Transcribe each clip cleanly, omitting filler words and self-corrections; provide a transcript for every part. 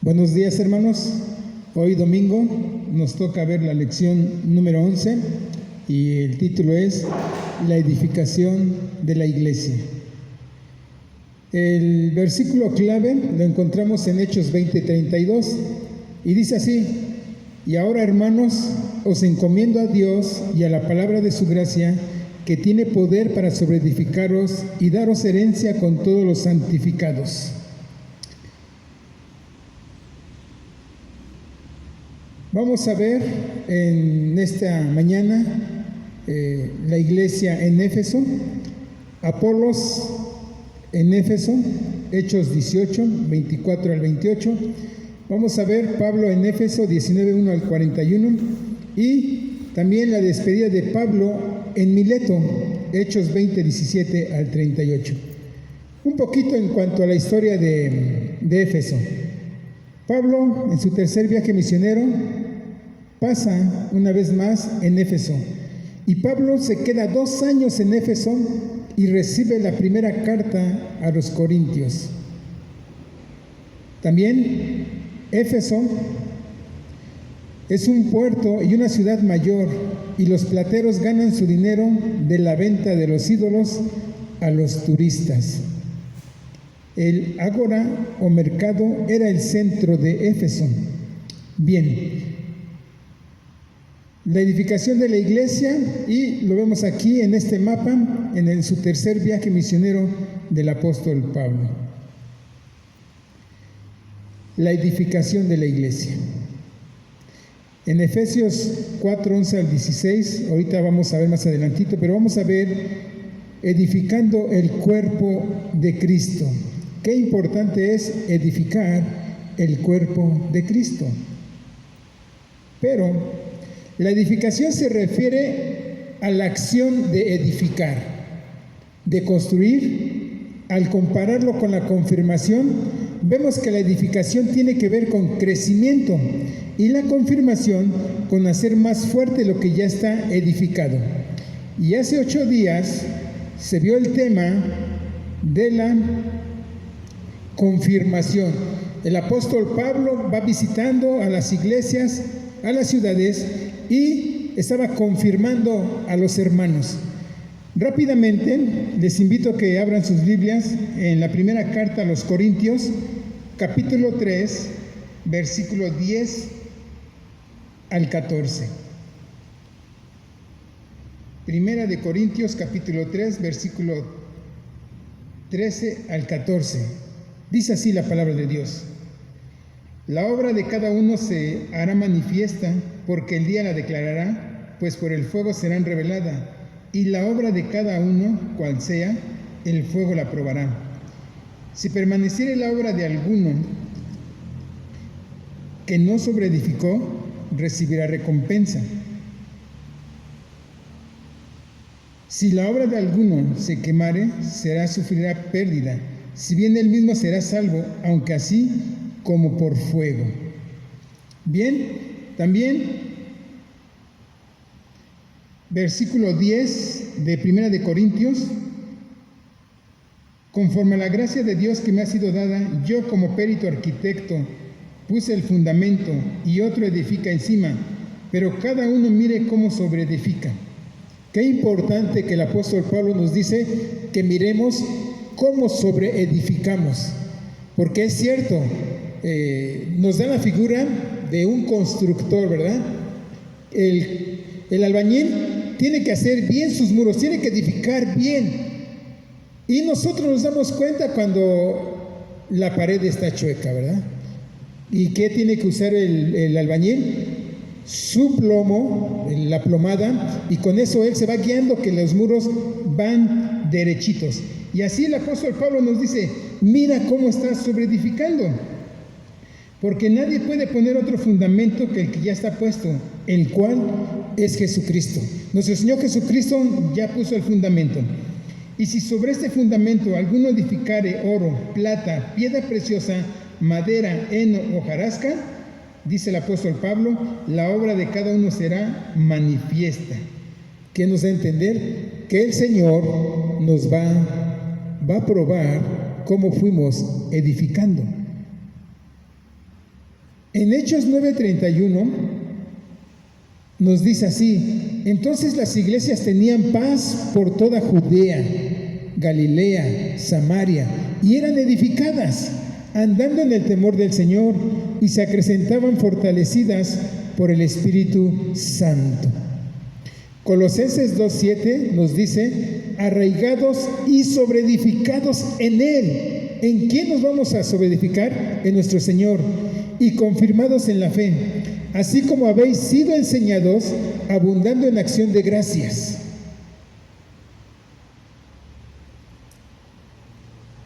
Buenos días, hermanos. Hoy domingo nos toca ver la lección número 11 y el título es La edificación de la iglesia. El versículo clave lo encontramos en Hechos 20:32 y dice así: y ahora, hermanos, os encomiendo a Dios y a la palabra de su gracia, que tiene poder para sobreedificaros y daros herencia con todos los santificados. Vamos a ver en esta mañana la iglesia en Éfeso, Apolos en Éfeso, Hechos 18, 24 al 28. Vamos a ver Pablo en Éfeso 19, 1 al 41 y también la despedida de Pablo en Mileto, Hechos 20, 17 al 38. Un poquito en cuanto a la historia de Éfeso. Pablo, en su tercer viaje misionero, pasa una vez más en Éfeso. Y Pablo se queda 2 años en Éfeso y recibe la primera carta a los Corintios. También Éfeso es un puerto y una ciudad mayor, y los plateros ganan su dinero de la venta de los ídolos a los turistas. El ágora o mercado era el centro de Éfeso. Bien, la edificación de la iglesia, y lo vemos aquí en este mapa, en su tercer viaje misionero del apóstol Pablo. La edificación de la iglesia. En Efesios 4, 11 al 16, ahorita vamos a ver más adelantito, pero vamos a ver edificando el cuerpo de Cristo. Qué importante es edificar el cuerpo de Cristo. Pero la edificación se refiere a la acción de edificar, de construir. Al compararlo con la confirmación, vemos que la edificación tiene que ver con crecimiento y la confirmación con hacer más fuerte lo que ya está edificado. Y hace 8 días se vio el tema de la confirmación. El apóstol Pablo va visitando a las iglesias, a las ciudades, y estaba confirmando a los hermanos. Rápidamente les invito a que abran sus Biblias en la primera carta a los Corintios, capítulo 3, versículo 10 al 14. Primera de Corintios, capítulo 3, versículo 13 al 14. Dice así la palabra de Dios: la obra de cada uno se hará manifiesta, porque el día la declarará, pues por el fuego serán revelada, y la obra de cada uno, cual sea, el fuego la probará. Si permaneciere la obra de alguno que no sobreedificó, recibirá recompensa. Si la obra de alguno se quemare, sufrirá pérdida, si bien él mismo será salvo, aunque así como por fuego. Bien, también versículo 10 de Primera de Corintios: conforme a la gracia de Dios que me ha sido dada, yo como perito arquitecto puse el fundamento y otro edifica encima, pero cada uno mire cómo sobreedifica. Qué importante que el apóstol Pablo nos dice que miremos cómo sobreedificamos, porque es cierto, nos da la figura de un constructor, ¿verdad? El albañil tiene que hacer bien sus muros, tiene que edificar bien, y nosotros nos damos cuenta cuando la pared está chueca, ¿verdad? ¿Y qué tiene que usar el albañil? Su plomo, la plomada, y con eso él se va guiando que los muros van derechitos. Y así el apóstol Pablo nos dice: mira cómo estás sobreedificando, porque nadie puede poner otro fundamento que el que ya está puesto, el cual es Jesucristo. Nuestro Señor Jesucristo ya puso el fundamento. Y si sobre este fundamento alguno edificare oro, plata, piedra preciosa, madera, heno o hojarasca, dice el apóstol Pablo, la obra de cada uno será manifiesta. ¿Qué nos da a entender? Que el Señor nos va a probar cómo fuimos edificando. En Hechos 9:31 nos dice así: entonces las iglesias tenían paz por toda Judea, Galilea, Samaria, y eran edificadas, andando en el temor del Señor, y se acrecentaban fortalecidas por el Espíritu Santo. Colosenses 2:7 nos dice: arraigados y sobreedificados en Él. ¿En quién nos vamos a sobreedificar? En nuestro Señor. Y confirmados en la fe, así como habéis sido enseñados, abundando en acción de gracias.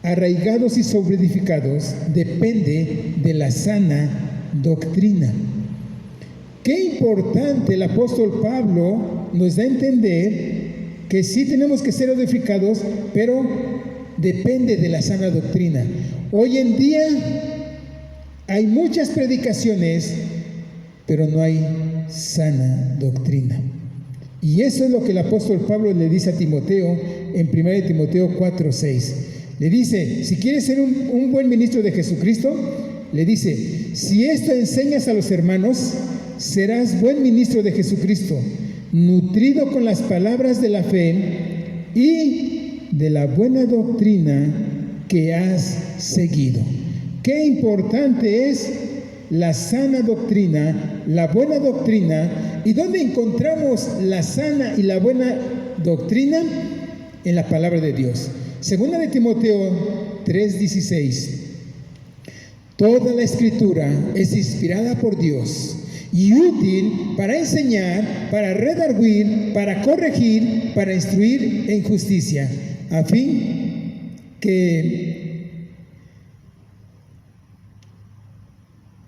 Arraigados y sobreedificados depende de la sana doctrina. Qué importante. El apóstol Pablo nos da a entender que sí tenemos que ser edificados, pero depende de la sana doctrina. Hoy en día hay muchas predicaciones, pero no hay sana doctrina. Y eso es lo que el apóstol Pablo le dice a Timoteo en 1 Timoteo 4:6. Le dice: si quieres ser un buen ministro de Jesucristo, le dice, si esto enseñas a los hermanos, serás buen ministro de Jesucristo, nutrido con las palabras de la fe y de la buena doctrina que has seguido. Qué importante es la sana doctrina, la buena doctrina. ¿Y dónde encontramos la sana y la buena doctrina? En la palabra de Dios. Segunda de Timoteo 3:16. Toda la escritura es inspirada por Dios y útil para enseñar, para redarguir, para corregir, para instruir en justicia, a fin que...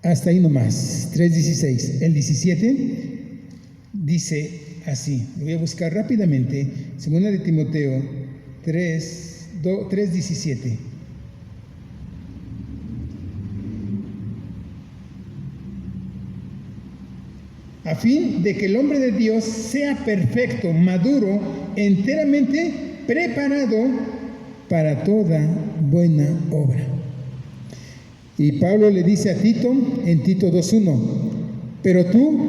Hasta ahí nomás, 3:16. El 17 dice así, lo voy a buscar rápidamente, segunda de Timoteo 3:17. A fin de que el hombre de Dios sea perfecto, maduro, enteramente preparado para toda buena obra. Y Pablo le dice a Tito en Tito 2:1, pero tú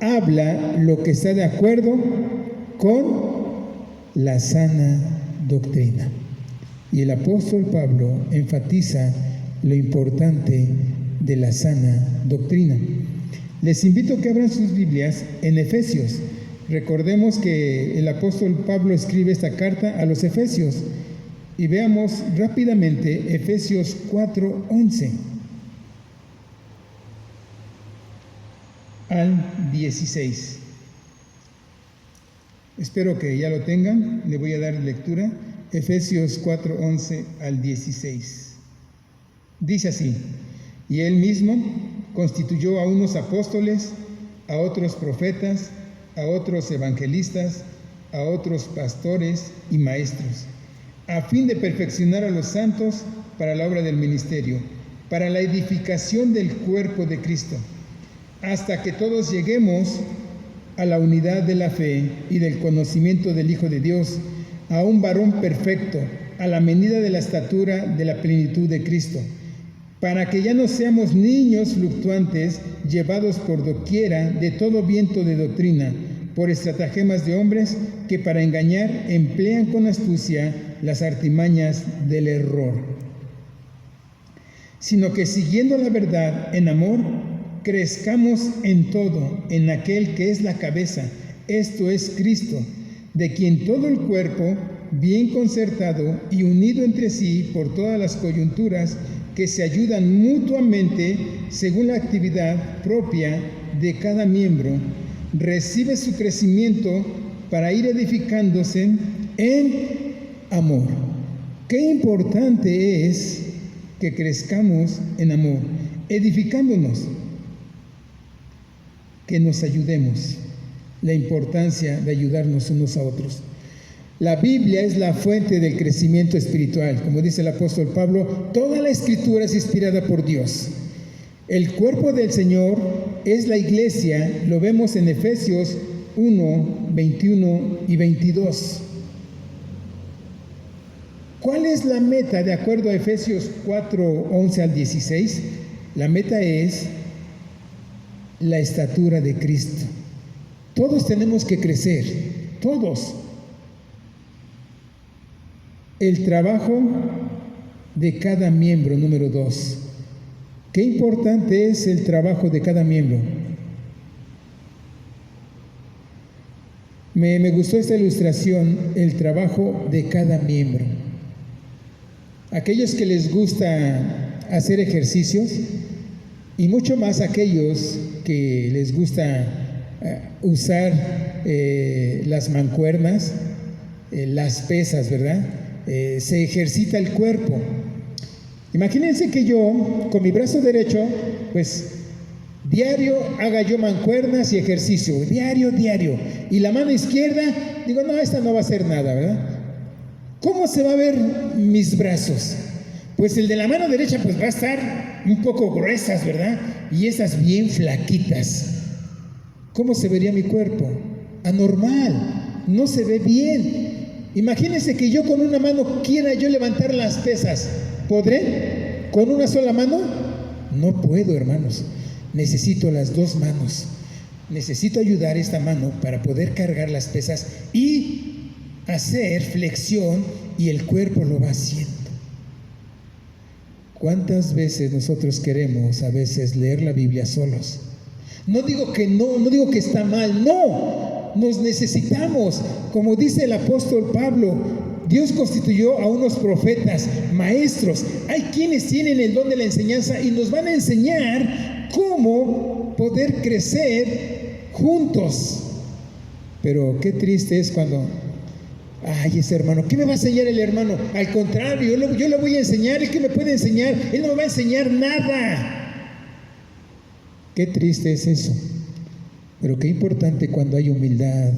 habla lo que está de acuerdo con la sana doctrina. Y el apóstol Pablo enfatiza lo importante de la sana doctrina. Les invito a que abran sus Biblias en Efesios. Recordemos que el apóstol Pablo escribe esta carta a los Efesios. Y veamos rápidamente Efesios 4:11 al 16. Espero que ya lo tengan. Le voy a dar lectura. Efesios 4:11 al 16. Dice así: y él mismo constituyó a unos apóstoles, a otros profetas, a otros evangelistas, a otros pastores y maestros, a fin de perfeccionar a los santos para la obra del ministerio, para la edificación del cuerpo de Cristo, hasta que todos lleguemos a la unidad de la fe y del conocimiento del Hijo de Dios, a un varón perfecto, a la medida de la estatura de la plenitud de Cristo, para que ya no seamos niños fluctuantes, llevados por doquiera de todo viento de doctrina, por estratagemas de hombres que para engañar emplean con astucia las artimañas del error, sino que siguiendo la verdad en amor, crezcamos en todo en aquel que es la cabeza, esto es Cristo, de quien todo el cuerpo, bien concertado y unido entre sí por todas las coyunturas que se ayudan mutuamente según la actividad propia de cada miembro, recibe su crecimiento para ir edificándose en amor. Qué importante es que crezcamos en amor, edificándonos, que nos ayudemos, la importancia de ayudarnos unos a otros. La Biblia es la fuente del crecimiento espiritual. Como dice el apóstol Pablo, toda la escritura es inspirada por Dios. El cuerpo del Señor es la iglesia, lo vemos en Efesios 1, 21 y 22. ¿Cuál es la meta de acuerdo a Efesios 4, 11 al 16? La meta es la estatura de Cristo. Todos tenemos que crecer, todos. El trabajo de cada miembro, número 2. Qué importante es el trabajo de cada miembro. Me gustó esta ilustración, el trabajo de cada miembro. Aquellos que les gusta hacer ejercicios y mucho más aquellos que les gusta usar las mancuernas, las pesas, ¿verdad? Se ejercita el cuerpo. Imagínense que yo, con mi brazo derecho, pues diario haga yo mancuernas y ejercicio, diario. Y la mano izquierda, digo, no, esta no va a hacer nada, ¿verdad? ¿Cómo se va a ver mis brazos? Pues el de la mano derecha pues va a estar un poco gruesas, ¿verdad? Y esas bien flaquitas. ¿Cómo se vería mi cuerpo? Anormal, no se ve bien. Imagínense que yo con una mano quiera yo levantar las pesas. ¿Podré? ¿Con una sola mano? No puedo, hermanos. Necesito las dos manos. Necesito ayudar esta mano para poder cargar las pesas y hacer flexión, y el cuerpo lo va haciendo. ¿Cuántas veces nosotros queremos a veces leer la Biblia solos? No digo que no digo que está mal, no. Nos necesitamos, como dice el apóstol Pablo, Dios constituyó a unos profetas, maestros. Hay quienes tienen el don de la enseñanza y nos van a enseñar cómo poder crecer juntos. Pero qué triste es cuando, ay, ese hermano, ¿qué me va a enseñar el hermano? Al contrario, yo le voy a enseñar. ¿El que me puede enseñar? Él no me va a enseñar nada. Qué triste es eso. Pero qué importante cuando hay humildad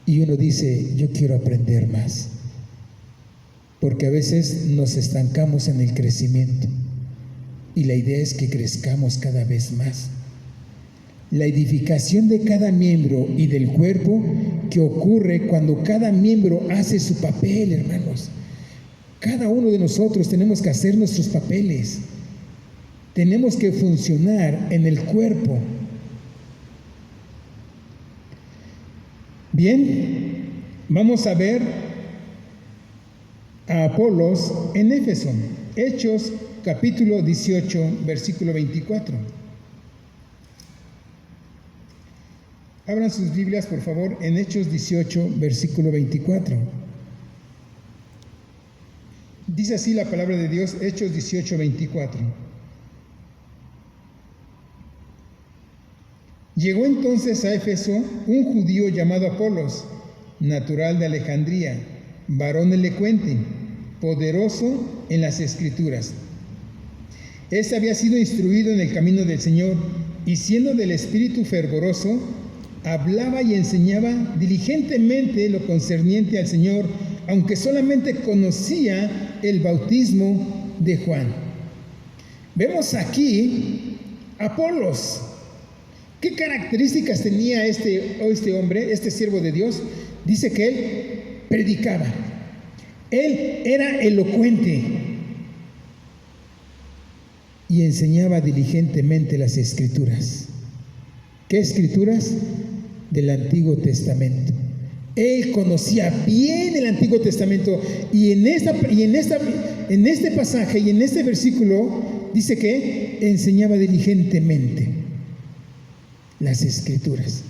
y uno dice, yo quiero aprender más. Porque a veces nos estancamos en el crecimiento y la idea es que crezcamos cada vez más. La edificación de cada miembro y del cuerpo que ocurre cuando cada miembro hace su papel, hermanos. Cada uno de nosotros tenemos que hacer nuestros papeles. Tenemos que funcionar en el cuerpo. Bien, vamos a ver a Apolos en Éfeso. Hechos capítulo 18, versículo 24. Abran sus Biblias, por favor, en Hechos 18, versículo 24. Dice así la palabra de Dios, Hechos 18, 24. Llegó entonces a Éfeso un judío llamado Apolos, natural de Alejandría, varón elocuente, poderoso en las Escrituras. Este había sido instruido en el camino del Señor y siendo del espíritu fervoroso, hablaba y enseñaba diligentemente lo concerniente al Señor, aunque solamente conocía el bautismo de Juan. Vemos aquí Apolos. ¿Qué características tenía este hombre, este siervo de Dios? Dice que él predicaba. Él era elocuente y enseñaba diligentemente las Escrituras. ¿Qué Escrituras? Del Antiguo Testamento. Él conocía bien el Antiguo Testamento y en este pasaje y en este versículo dice que enseñaba diligentemente las Escrituras.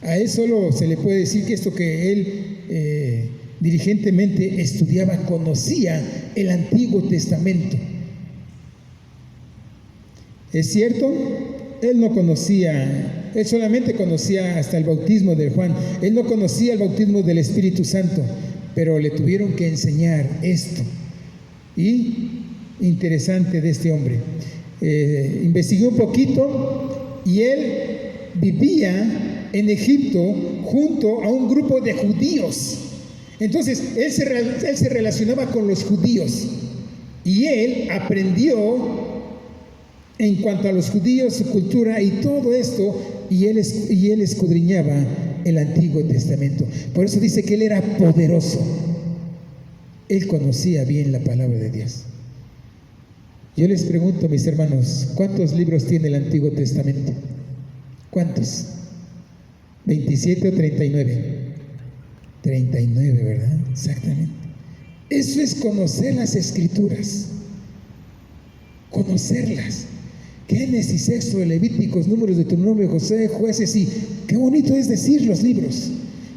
A él solo se le puede decir que esto que él diligentemente estudiaba, conocía el Antiguo Testamento. ¿Es cierto? Él no conocía, él solamente conocía hasta el bautismo de Juan. Él no conocía el bautismo del Espíritu Santo, pero le tuvieron que enseñar esto. Y interesante de este hombre. Investigué un poquito y él vivía en Egipto junto a un grupo de judíos. Entonces, él se relacionaba con los judíos y él aprendió en cuanto a los judíos, su cultura y todo esto, y él escudriñaba el Antiguo Testamento. Por eso dice que él era poderoso. Él conocía bien la palabra de Dios. Yo les pregunto, mis hermanos, ¿cuántos libros tiene el Antiguo Testamento? ¿Cuántos? ¿27 o 39? 39, ¿verdad? Exactamente. Eso es conocer las Escrituras. Conocerlas. Génesis, Éxodo, Levíticos, Números, Deuteronomio, Josué, Jueces, y qué bonito es decir los libros.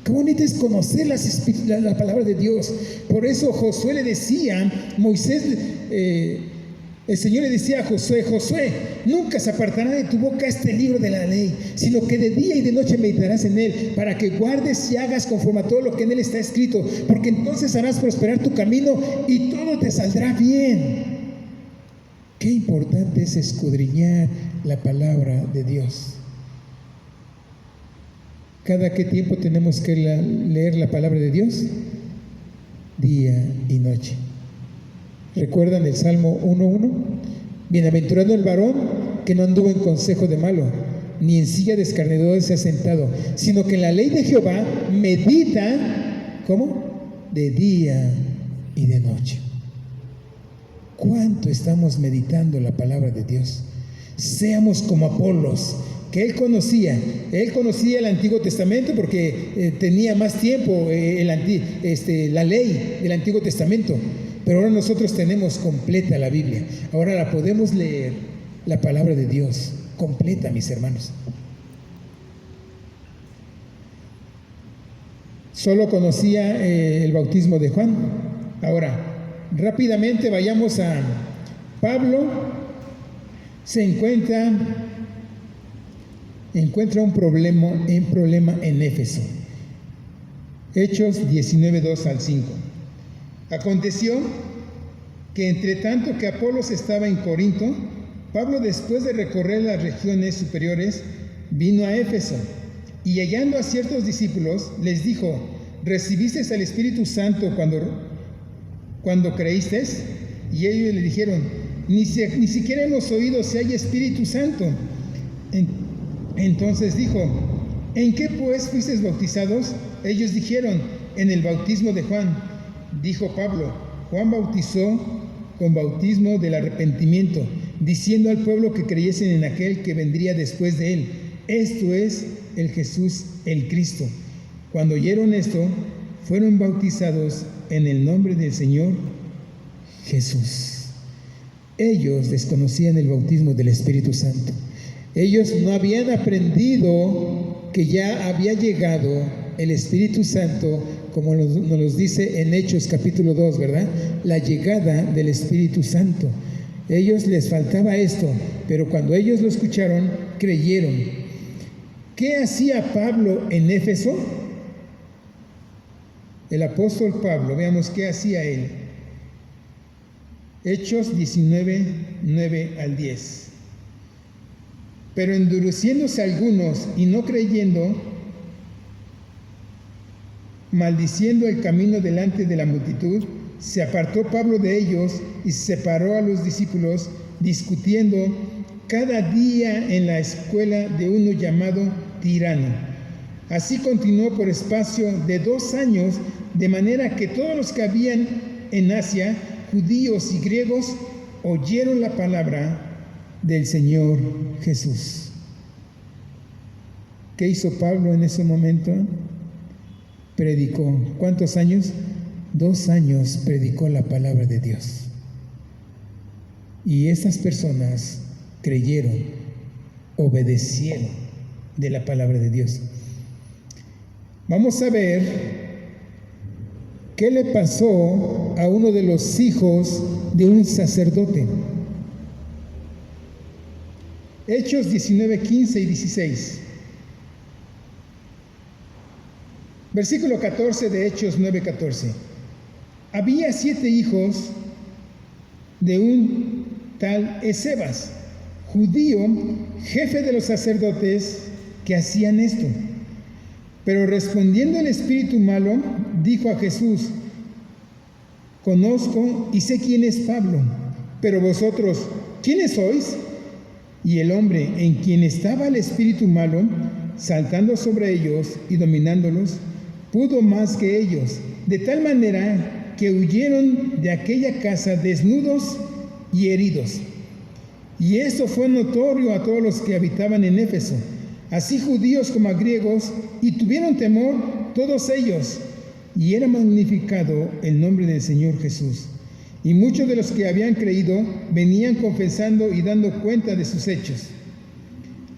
Qué bonito es conocer la palabra de Dios. Por eso Josué le decía, el Señor le decía a Josué: Josué, nunca se apartará de tu boca este libro de la ley, sino que de día y de noche meditarás en él, para que guardes y hagas conforme a todo lo que en él está escrito, porque entonces harás prosperar tu camino y todo te saldrá bien. Qué importante es escudriñar la palabra de Dios. ¿Cada qué tiempo tenemos que leer la palabra de Dios? Día y noche. ¿Recuerdan el Salmo 1:1? Bienaventurado el varón que no anduvo en consejo de malo, ni en silla de escarnecedores se ha sentado, sino que en la ley de Jehová medita, ¿cómo? De día y de noche. ¿Cuánto estamos meditando la palabra de Dios? Seamos como Apolos, que él conocía el Antiguo Testamento porque tenía más tiempo la ley del Antiguo Testamento, pero ahora nosotros tenemos completa la Biblia. Ahora la podemos leer, la palabra de Dios completa, mis hermanos. Solo conocía el bautismo de Juan. Ahora, rápidamente vayamos a Pablo. Se encuentra un problema en Éfeso. Hechos 19:2 al 5. Aconteció que entre tanto que Apolos estaba en Corinto, Pablo, después de recorrer las regiones superiores, vino a Éfeso, y llegando a ciertos discípulos les dijo: ¿recibisteis al Espíritu Santo cuando creísteis? Y ellos le dijeron: ni siquiera hemos oído si hay Espíritu Santo. Entonces dijo: ¿en qué pues fuisteis bautizados? Ellos dijeron: en el bautismo de Juan. Dijo Pablo: Juan bautizó con bautismo del arrepentimiento, diciendo al pueblo que creyesen en aquel que vendría después de él, esto es, el Jesús, el Cristo. Cuando oyeron esto, fueron bautizados en el nombre del Señor Jesús. Ellos desconocían el bautismo del Espíritu Santo. Ellos no habían aprendido que ya había llegado el Espíritu Santo, como nos los dice en Hechos capítulo 2, ¿verdad? La llegada del Espíritu Santo. Ellos les faltaba esto, pero cuando ellos lo escucharon, creyeron. ¿Qué hacía Pablo en Éfeso? El apóstol Pablo, veamos qué hacía él. Hechos 19:9 al 10. Pero endureciéndose algunos y no creyendo, maldiciendo el camino delante de la multitud, se apartó Pablo de ellos y se separó a los discípulos, discutiendo cada día en la escuela de uno llamado Tirano. Así continuó por espacio de 2 años, de manera que todos los que habían en Asia, judíos y griegos, oyeron la palabra del Señor Jesús. ¿Qué hizo Pablo en ese momento? Predicó. ¿Cuántos años? 2 años predicó la palabra de Dios. Y esas personas creyeron, obedecieron de la palabra de Dios. Vamos a ver qué le pasó a uno de los hijos de un sacerdote. Hechos 19:15 y 16. Versículo 14 de Hechos 9:14. Había 7 hijos de un tal Escevas, judío, jefe de los sacerdotes, que hacían esto. Pero respondiendo el espíritu malo, dijo a Jesús: conozco y sé quién es Pablo, pero vosotros, ¿quiénes sois? Y el hombre en quien estaba el espíritu malo, saltando sobre ellos y dominándolos, pudo más que ellos, de tal manera que huyeron de aquella casa desnudos y heridos. Y esto fue notorio a todos los que habitaban en Éfeso. así judíos como griegos, y tuvieron temor todos ellos, y era magnificado el nombre del Señor Jesús. Y muchos de los que habían creído venían confesando y dando cuenta de sus hechos.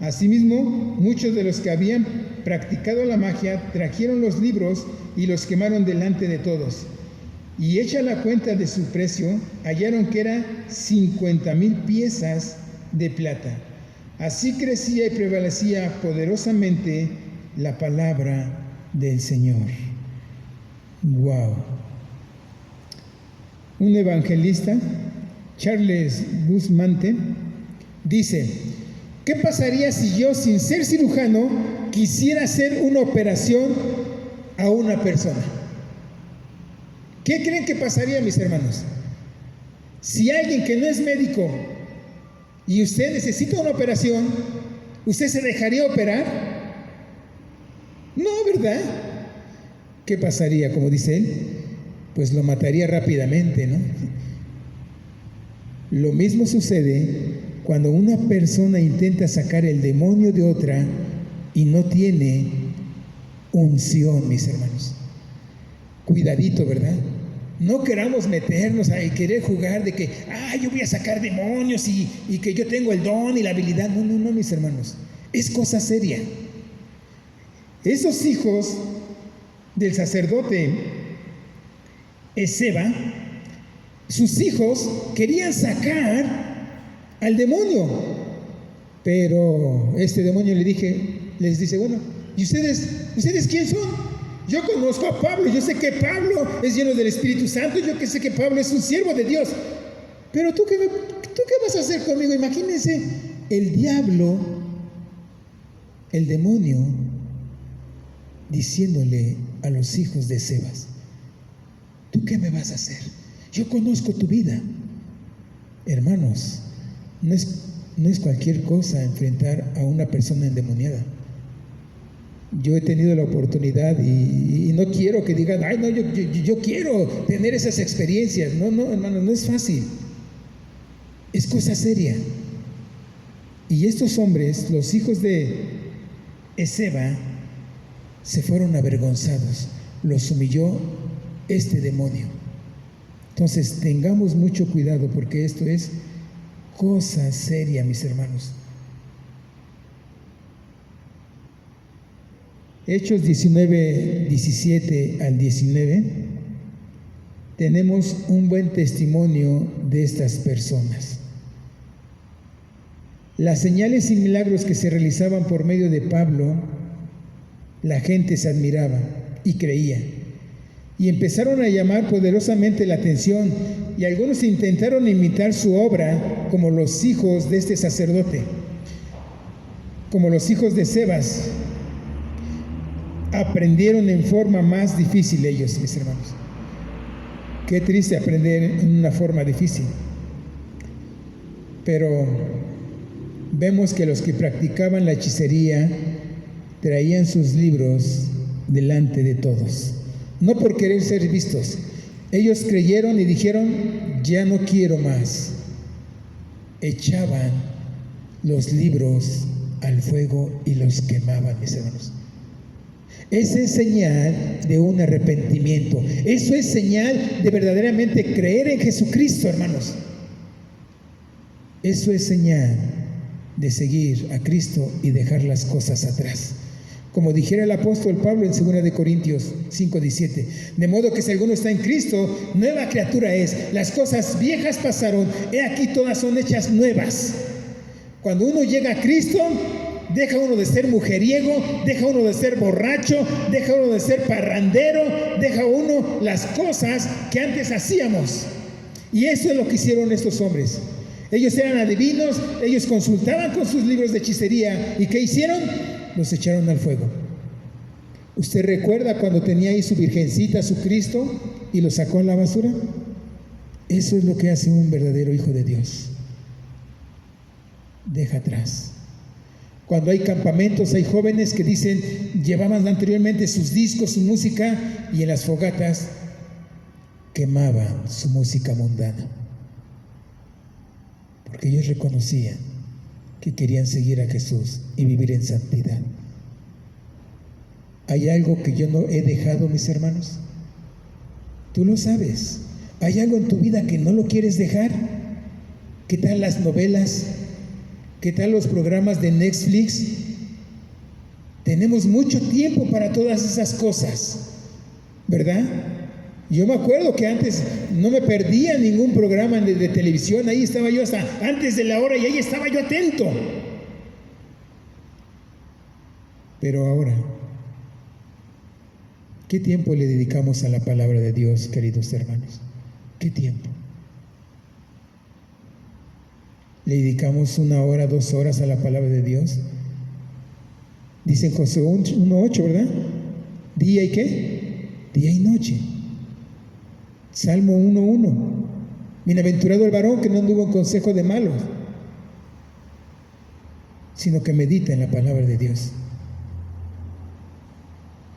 Asimismo, muchos de los que habían practicado la magia trajeron los libros y los quemaron delante de todos. Y hecha la cuenta de su precio, hallaron que era 50,000 piezas de plata. Así crecía y prevalecía poderosamente la palabra del Señor. Wow. Un evangelista, Charles Bustamante, dice: ¿qué pasaría si yo, sin ser cirujano, quisiera hacer una operación a una persona? ¿Qué creen que pasaría, mis hermanos? Si alguien que no es médico y usted necesita una operación, ¿usted se dejaría operar? No, ¿verdad? ¿Qué pasaría, como dice él? Pues lo mataría rápidamente, ¿no? Lo mismo sucede cuando una persona intenta sacar el demonio de otra y no tiene unción, mis hermanos. Cuidadito, ¿verdad? No queramos meternos a querer jugar de que, yo voy a sacar demonios y que yo tengo el don y la habilidad. No, mis hermanos. Es cosa seria. Esos hijos del sacerdote Esceva, sus hijos querían sacar al demonio, pero este demonio les dice, bueno, ¿y ustedes quién son? Yo conozco a Pablo, yo sé que Pablo es lleno del Espíritu Santo, yo que sé que Pablo es un siervo de Dios, pero ¿tú qué vas a hacer conmigo? Imagínense, el diablo, el demonio, diciéndole a los hijos de Sebas: ¿tú qué me vas a hacer? Yo conozco tu vida. Hermanos, no es cualquier cosa enfrentar a una persona endemoniada. Yo he tenido la oportunidad y no quiero que digan, yo quiero tener esas experiencias. No, hermanos, no es fácil. Es cosa seria. Y estos hombres, los hijos de Esceva, se fueron avergonzados. Los humilló este demonio. Entonces tengamos mucho cuidado, porque esto es cosa seria, mis hermanos. Hechos 19, 17 al 19, tenemos un buen testimonio de estas personas. Las señales y milagros que se realizaban por medio de Pablo, la gente se admiraba y creía. Y empezaron a llamar poderosamente la atención, y algunos intentaron imitar su obra, como los hijos de este sacerdote, como los hijos de Sebas. Aprendieron en forma más difícil ellos, mis hermanos. Qué triste aprender en una forma difícil. Pero vemos que los que practicaban la hechicería traían sus libros delante de todos, no por querer ser vistos. Ellos creyeron y dijeron: ya no quiero más. Echaban los libros al fuego y los quemaban, mis hermanos. Esa es señal de un arrepentimiento. Eso es señal de verdaderamente creer en Jesucristo, hermanos. Eso es señal de seguir a Cristo y dejar las cosas atrás. Como dijera el apóstol Pablo en 2 de Corintios 5:17, de modo que si alguno está en Cristo, nueva criatura es. Las cosas viejas pasaron, he aquí todas son hechas nuevas. Cuando uno llega a Cristo, deja uno de ser mujeriego, deja uno de ser borracho, deja uno de ser parrandero, deja uno las cosas que antes hacíamos. Y eso es lo que hicieron estos hombres. Ellos eran adivinos, ellos consultaban con sus libros de hechicería. ¿Y qué hicieron? Los echaron al fuego. ¿Usted recuerda cuando tenía ahí su virgencita, su Cristo, y lo sacó a la basura? Eso es lo que hace un verdadero hijo de Dios. Deja atrás. Cuando hay campamentos, hay jóvenes que dicen, llevaban anteriormente sus discos, su música, y en las fogatas quemaban su música mundana, porque ellos reconocían que querían seguir a Jesús y vivir en santidad. ¿Hay algo que yo no he dejado, mis hermanos? Tú lo sabes. ¿Hay algo en tu vida que no lo quieres dejar? ¿Qué tal las novelas? ¿Qué tal los programas de Netflix? Tenemos mucho tiempo para todas esas cosas, ¿verdad? Yo me acuerdo que antes no me perdía ningún programa de televisión, ahí estaba yo hasta antes de la hora y ahí estaba yo atento. Pero ahora, ¿qué tiempo le dedicamos a la palabra de Dios, queridos hermanos? ¿Qué tiempo? ¿Le dedicamos 1 hora, 2 horas a la palabra de Dios? Dice en Josué 1:8, ¿verdad? ¿Día y qué? Día y noche. Salmo 1:1. Bienaventurado el varón que no anduvo en consejo de malos, sino que medita en la palabra de Dios.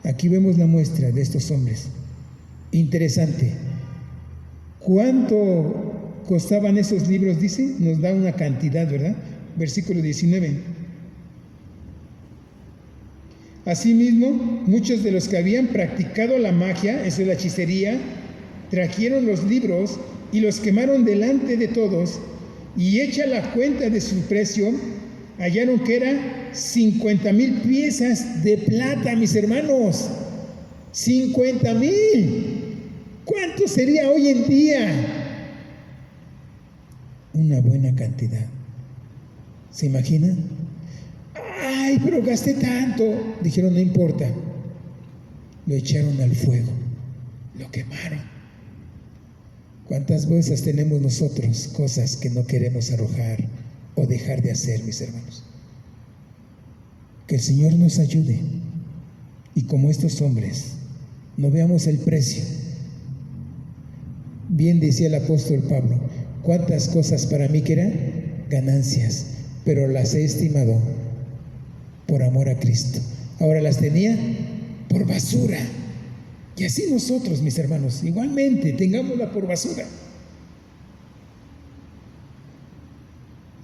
Aquí vemos la muestra de estos hombres. Interesante. ¿Cuánto costaban esos libros? Dice, nos da una cantidad, ¿verdad? Versículo 19. Asimismo, muchos de los que habían practicado la magia, eso es la hechicería, trajeron los libros y los quemaron delante de todos, y hecha la cuenta de su precio, hallaron que era 50,000 piezas de plata, mis hermanos. 50,000. ¿Cuánto sería hoy en día? Una buena cantidad. ¿Se imaginan? Ay, pero gasté tanto. Dijeron, no importa. Lo echaron al fuego. Lo quemaron. ¿Cuántas veces tenemos nosotros cosas que no queremos arrojar o dejar de hacer, mis hermanos? Que el Señor nos ayude y como estos hombres no veamos el precio. Bien decía el apóstol Pablo, cuántas cosas para mí que eran ganancias, pero las he estimado por amor a Cristo. Ahora las tenía por basura. Y así nosotros, mis hermanos, igualmente tengámosla por basura.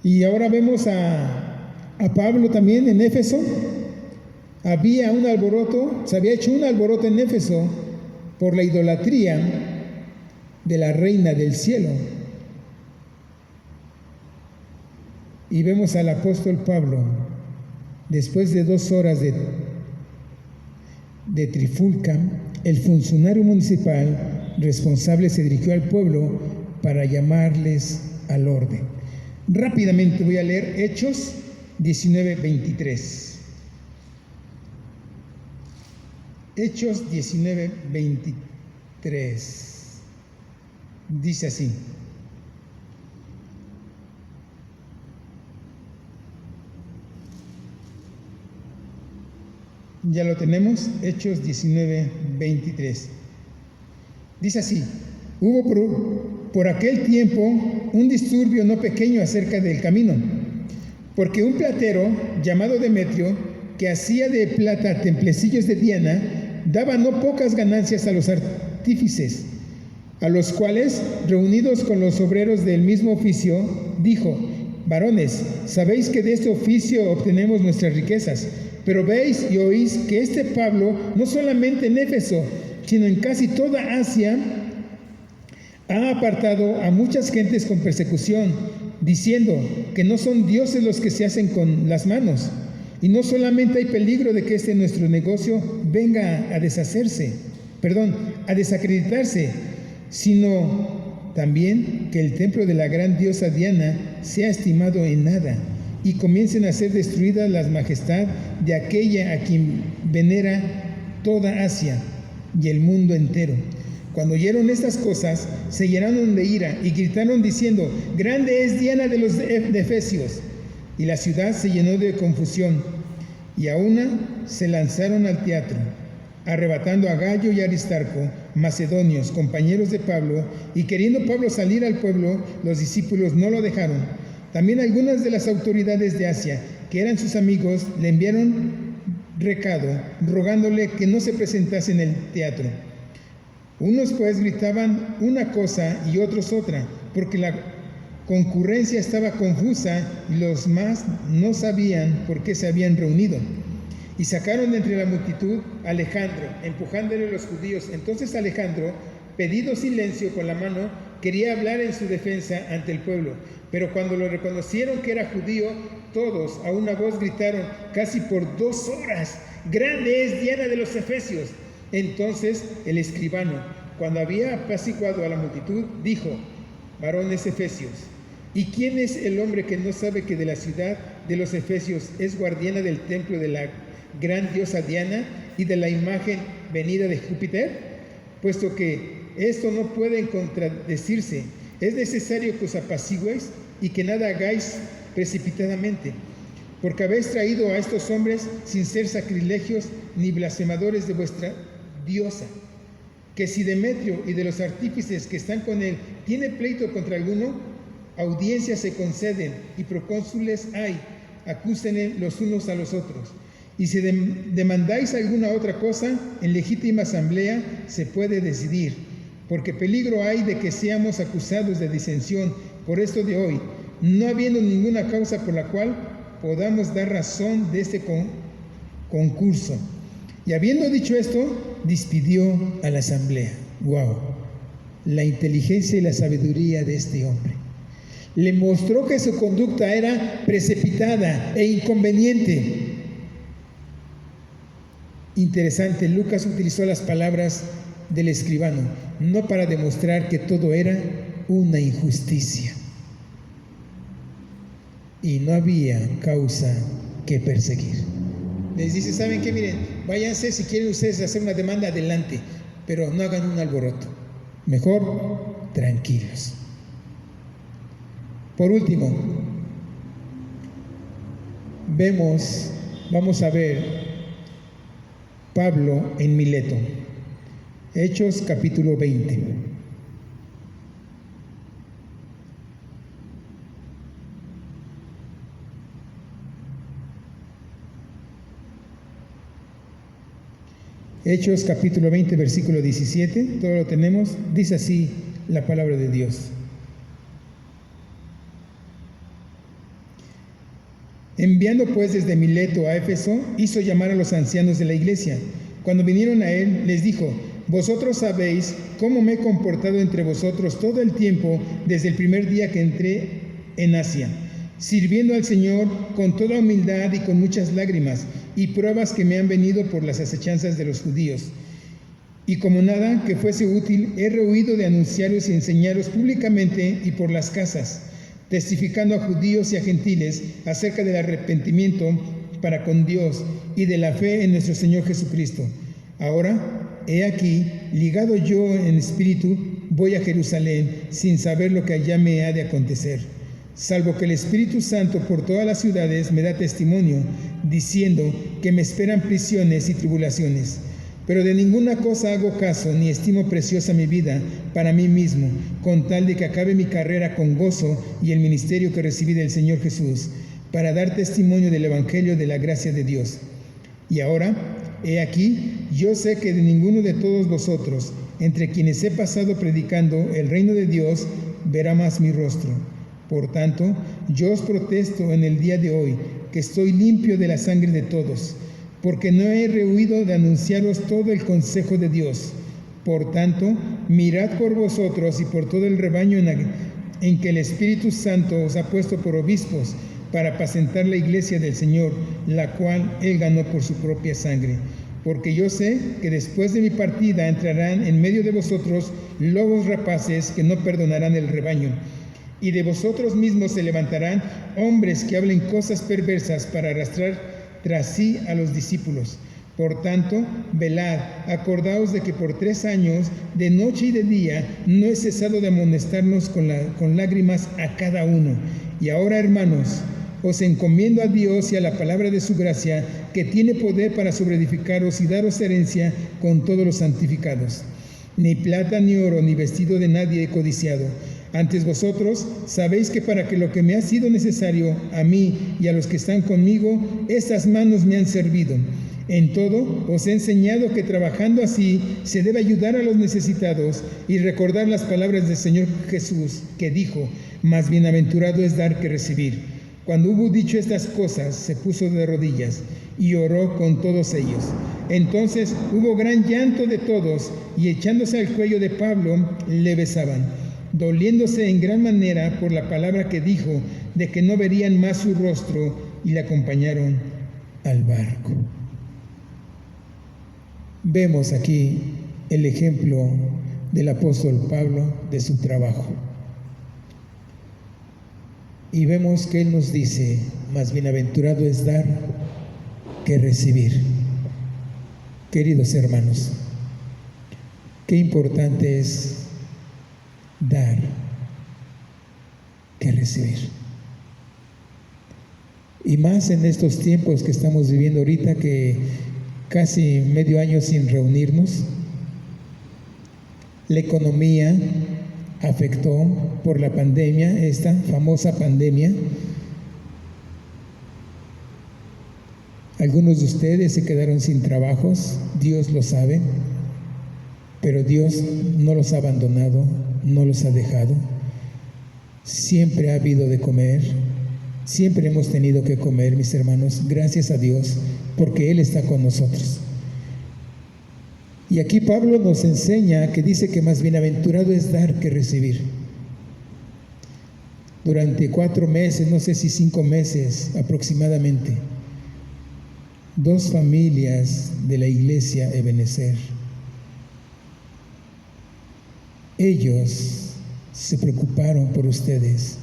Y ahora vemos a Pablo también en Éfeso. Había un alboroto, se había hecho un alboroto en Éfeso por la idolatría de la reina del cielo. Y vemos al apóstol Pablo, después de 2 horas de trifulca, el funcionario municipal responsable se dirigió al pueblo para llamarles al orden. Rápidamente voy a leer Hechos 19:23. Hechos 19:23. Dice así. Ya lo tenemos, Hechos 19:23. Dice así: hubo por aquel tiempo un disturbio no pequeño acerca del camino, porque un platero llamado Demetrio, que hacía de plata templecillos de Diana, daba no pocas ganancias a los artífices, a los cuales, reunidos con los obreros del mismo oficio, dijo: varones, sabéis que de este oficio obtenemos nuestras riquezas. Pero veis y oís que este Pablo, no solamente en Éfeso, sino en casi toda Asia, ha apartado a muchas gentes con persecución, diciendo que no son dioses los que se hacen con las manos. Y no solamente hay peligro de que nuestro negocio venga a desacreditarse, sino también que el templo de la gran diosa Diana sea estimado en nada, y comiencen a ser destruidas las majestad de aquella a quien venera toda Asia y el mundo entero. Cuando oyeron estas cosas, se llenaron de ira y gritaron diciendo: grande es Diana de los de Efesios. Y la ciudad se llenó de confusión, y a una se lanzaron al teatro, arrebatando a Gallo y Aristarco, macedonios, compañeros de Pablo, y queriendo Pablo salir al pueblo, los discípulos no lo dejaron. También algunas de las autoridades de Asia, que eran sus amigos, le enviaron recado, rogándole que no se presentase en el teatro. Unos pues gritaban una cosa y otros otra, porque concurrencia estaba confusa y los más no sabían por qué se habían reunido. Y sacaron de entre la multitud a Alejandro, empujándole a los judíos. Entonces Alejandro, pedido silencio con la mano, quería hablar en su defensa ante el pueblo. Pero cuando lo reconocieron que era judío, todos a una voz gritaron casi por 2 horas: ¡Grande es Diana de los Efesios! Entonces el escribano, cuando había apaciguado a la multitud, dijo: varones efesios, ¿y quién es el hombre que no sabe que de la ciudad de los Efesios es guardiana del templo de la gran diosa Diana y de la imagen venida de Júpiter? Puesto que esto no puede contradecirse, es necesario que os apacigüéis y que nada hagáis precipitadamente, porque habéis traído a estos hombres sin ser sacrilegios ni blasfemadores de vuestra diosa. Que si Demetrio y de los artífices que están con él tiene pleito contra alguno, audiencias se conceden y procónsules hay, acúsenle los unos a los otros. Y si demandáis alguna otra cosa, en legítima asamblea se puede decidir, porque peligro hay de que seamos acusados de disensión por esto de hoy, no habiendo ninguna causa por la cual podamos dar razón de este concurso. Y habiendo dicho esto, despidió a la asamblea. ¡Wow! La inteligencia y la sabiduría de este hombre. Le mostró que su conducta era precipitada e inconveniente. Interesante, Lucas utilizó las palabras del escribano, no para demostrar que todo era una injusticia y no había causa que perseguir. Les dice: ¿saben qué? Miren, váyanse, si quieren ustedes hacer una demanda, adelante, pero no hagan un alboroto. Mejor, tranquilos. Por último, vamos a ver Pablo en Mileto. Hechos capítulo 20. Hechos capítulo 20, versículo 17, todo lo tenemos, dice así la palabra de Dios. Enviando pues desde Mileto a Éfeso, hizo llamar a los ancianos de la iglesia. Cuando vinieron a él, les dijo: vosotros sabéis cómo me he comportado entre vosotros todo el tiempo desde el primer día que entré en Asia, sirviendo al Señor con toda humildad y con muchas lágrimas y pruebas que me han venido por las acechanzas de los judíos. Y como nada que fuese útil, he rehuido de anunciaros y enseñaros públicamente y por las casas, testificando a judíos y a gentiles acerca del arrepentimiento para con Dios y de la fe en nuestro Señor Jesucristo. Ahora, he aquí, ligado yo en espíritu, voy a Jerusalén sin saber lo que allá me ha de acontecer, salvo que el Espíritu Santo por todas las ciudades me da testimonio, diciendo que me esperan prisiones y tribulaciones. Pero de ninguna cosa hago caso, ni estimo preciosa mi vida para mí mismo, con tal de que acabe mi carrera con gozo y el ministerio que recibí del Señor Jesús, para dar testimonio del Evangelio de la gracia de Dios. Y ahora, he aquí, yo sé que de ninguno de todos vosotros, entre quienes he pasado predicando el reino de Dios, verá más mi rostro. Por tanto, yo os protesto en el día de hoy, que estoy limpio de la sangre de todos, porque no he rehuido de anunciaros todo el consejo de Dios. Por tanto, mirad por vosotros y por todo el rebaño en que el Espíritu Santo os ha puesto por obispos, para apacentar la iglesia del Señor, la cual Él ganó por su propia sangre. Porque yo sé que después de mi partida entrarán en medio de vosotros lobos rapaces que no perdonarán el rebaño. Y de vosotros mismos se levantarán hombres que hablen cosas perversas para arrastrar tras sí a los discípulos. Por tanto, velad, acordaos de que por 3 años, de noche y de día, no he cesado de amonestarnos con lágrimas a cada uno. Y ahora, hermanos, os encomiendo a Dios y a la palabra de su gracia, que tiene poder para sobreedificaros y daros herencia con todos los santificados. Ni plata, ni oro, ni vestido de nadie he codiciado. Antes vosotros sabéis que para que lo que me ha sido necesario a mí y a los que están conmigo, estas manos me han servido. En todo os he enseñado que trabajando así se debe ayudar a los necesitados y recordar las palabras del Señor Jesús, que dijo: Más bienaventurado es dar que recibir. Cuando hubo dicho estas cosas, se puso de rodillas y oró con todos ellos. Entonces hubo gran llanto de todos, y echándose al cuello de Pablo, le besaban, doliéndose en gran manera por la palabra que dijo, de que no verían más su rostro, y le acompañaron al barco. Vemos aquí el ejemplo del apóstol Pablo, de su trabajo. Y vemos que él nos dice, más bienaventurado es dar que recibir. Queridos hermanos, qué importante es dar que recibir. Y más en estos tiempos que estamos viviendo ahorita, que casi medio año sin reunirnos, la economía afectó por la pandemia, esta famosa pandemia. Algunos de ustedes se quedaron sin trabajos, Dios lo sabe, pero Dios no los ha abandonado, no los ha dejado. Siempre ha habido de comer, siempre hemos tenido que comer, mis hermanos, gracias a Dios, porque Él está con nosotros. Y aquí Pablo nos enseña que dice que más bienaventurado es dar que recibir. Durante 4 meses, no sé si 5 meses aproximadamente, 2 familias de la iglesia Ebenezer, ellos se preocuparon por ustedes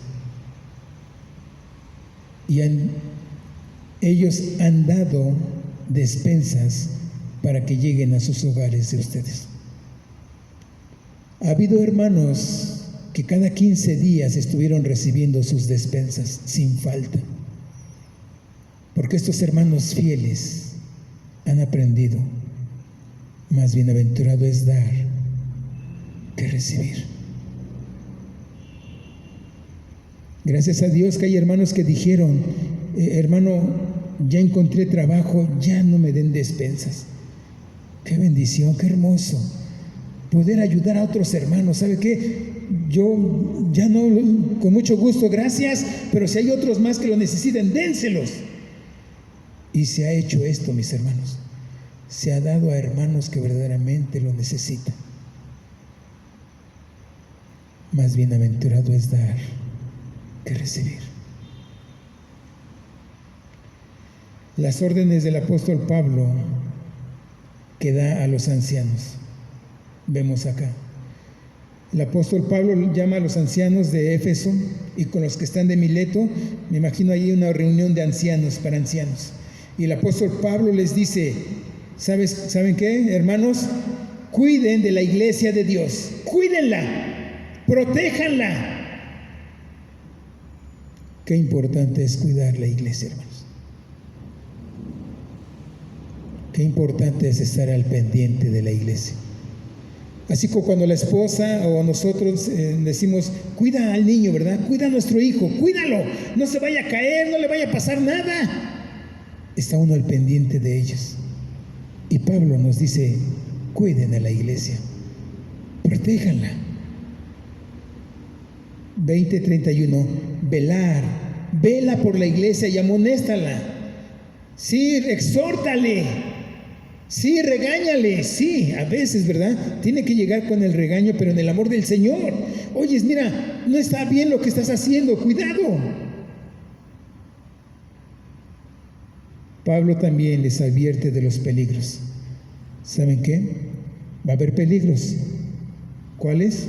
y ellos han dado despensas para que lleguen a sus hogares de ustedes. Ha habido hermanos que cada 15 días estuvieron recibiendo sus despensas sin falta, porque estos hermanos fieles han aprendido, más bienaventurado es dar que recibir. Gracias a Dios que hay hermanos que dijeron, hermano, ya encontré trabajo, ya no me den despensas. Qué bendición, qué hermoso poder ayudar a otros hermanos. ¿Sabe qué? Yo ya no, con mucho gusto, gracias, pero si hay otros más que lo necesiten, dénselos. Y se ha hecho esto, mis hermanos. Se ha dado a hermanos que verdaderamente lo necesitan. Más bienaventurado es dar que recibir. Las órdenes del apóstol Pablo que da a los ancianos. Vemos acá. El apóstol Pablo llama a los ancianos de Éfeso y con los que están de Mileto, me imagino ahí una reunión de ancianos para ancianos. Y el apóstol Pablo les dice, ¿saben qué, hermanos? Cuiden de la iglesia de Dios, cuídenla, protéjanla. Qué importante es cuidar la iglesia, hermanos. Qué importante es estar al pendiente de la iglesia. Así como cuando la esposa o nosotros decimos, cuida al niño, ¿verdad? Cuida a nuestro hijo, cuídalo, no se vaya a caer, no le vaya a pasar nada. Está uno al pendiente de ellos. Y Pablo nos dice, cuiden a la iglesia, protéjanla. 20:31, vela por la iglesia y amonéstala. Sí, exhórtale. Sí, regáñale, sí, a veces, ¿verdad? Tiene que llegar con el regaño, pero en el amor del Señor. Oyes, mira, no está bien lo que estás haciendo, cuidado. Pablo también les advierte de los peligros. ¿Saben qué? Va a haber peligros. ¿Cuáles?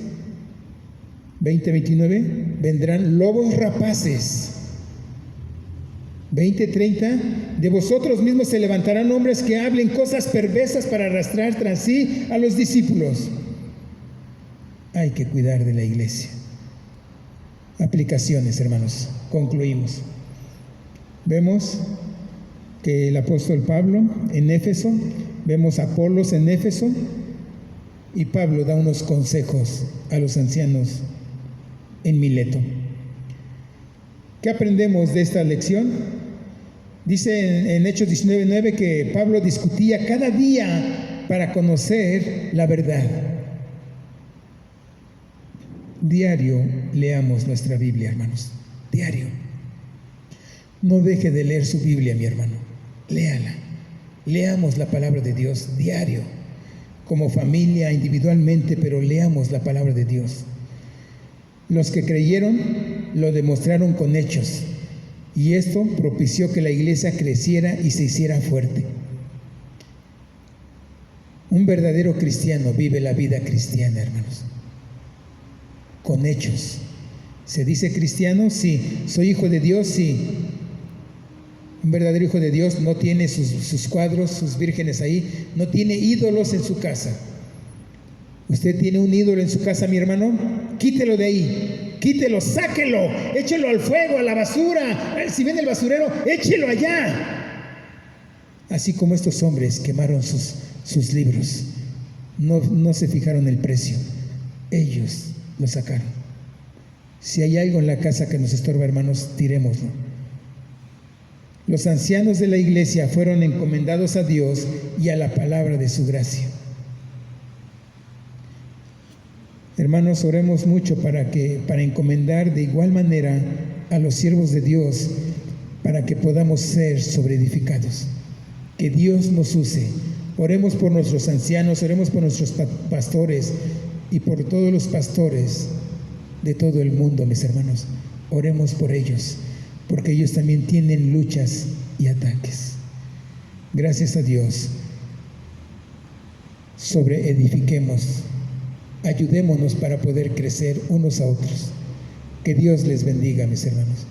20:29, vendrán lobos rapaces. 20:30, de vosotros mismos se levantarán hombres que hablen cosas perversas para arrastrar tras sí a los discípulos. Hay que cuidar de la iglesia. Aplicaciones, hermanos. Concluimos. Vemos que el apóstol Pablo en Éfeso, vemos a Apolos en Éfeso, y Pablo da unos consejos a los ancianos en Mileto. ¿Qué aprendemos de esta lección? Dice en Hechos 19:9 que Pablo discutía cada día para conocer la verdad. diario leamos nuestra Biblia, hermanos. Diario. No deje de leer su Biblia, mi hermano. Léala. Leamos la palabra de Dios diario. Como familia, individualmente, pero leamos la palabra de Dios. Los que creyeron lo demostraron con hechos. Y esto propició que la iglesia creciera y se hiciera fuerte. Un verdadero cristiano vive la vida cristiana, hermanos, con hechos. ¿Se dice cristiano? Sí. ¿Soy hijo de Dios? Sí. Un verdadero hijo de Dios no tiene sus cuadros, sus vírgenes ahí, no tiene ídolos en su casa. ¿Usted tiene un ídolo en su casa, mi hermano? Quítelo de ahí, quítelo, sáquelo, échelo al fuego, a la basura. Si viene el basurero, échelo allá. Así como estos hombres quemaron sus libros, no se fijaron el precio, ellos lo sacaron. Si hay algo en la casa que nos estorba, hermanos, tirémoslo. Los ancianos de la iglesia fueron encomendados a Dios y a la palabra de su gracia. Hermanos, oremos mucho para encomendar de igual manera a los siervos de Dios, para que podamos ser sobreedificados. Que Dios nos use. Oremos por nuestros ancianos, oremos por nuestros pastores y por todos los pastores de todo el mundo, mis hermanos. Oremos por ellos, porque ellos también tienen luchas y ataques. Gracias a Dios. Sobreedifiquemos, ayudémonos para poder crecer unos a otros. Que Dios les bendiga, mis hermanos.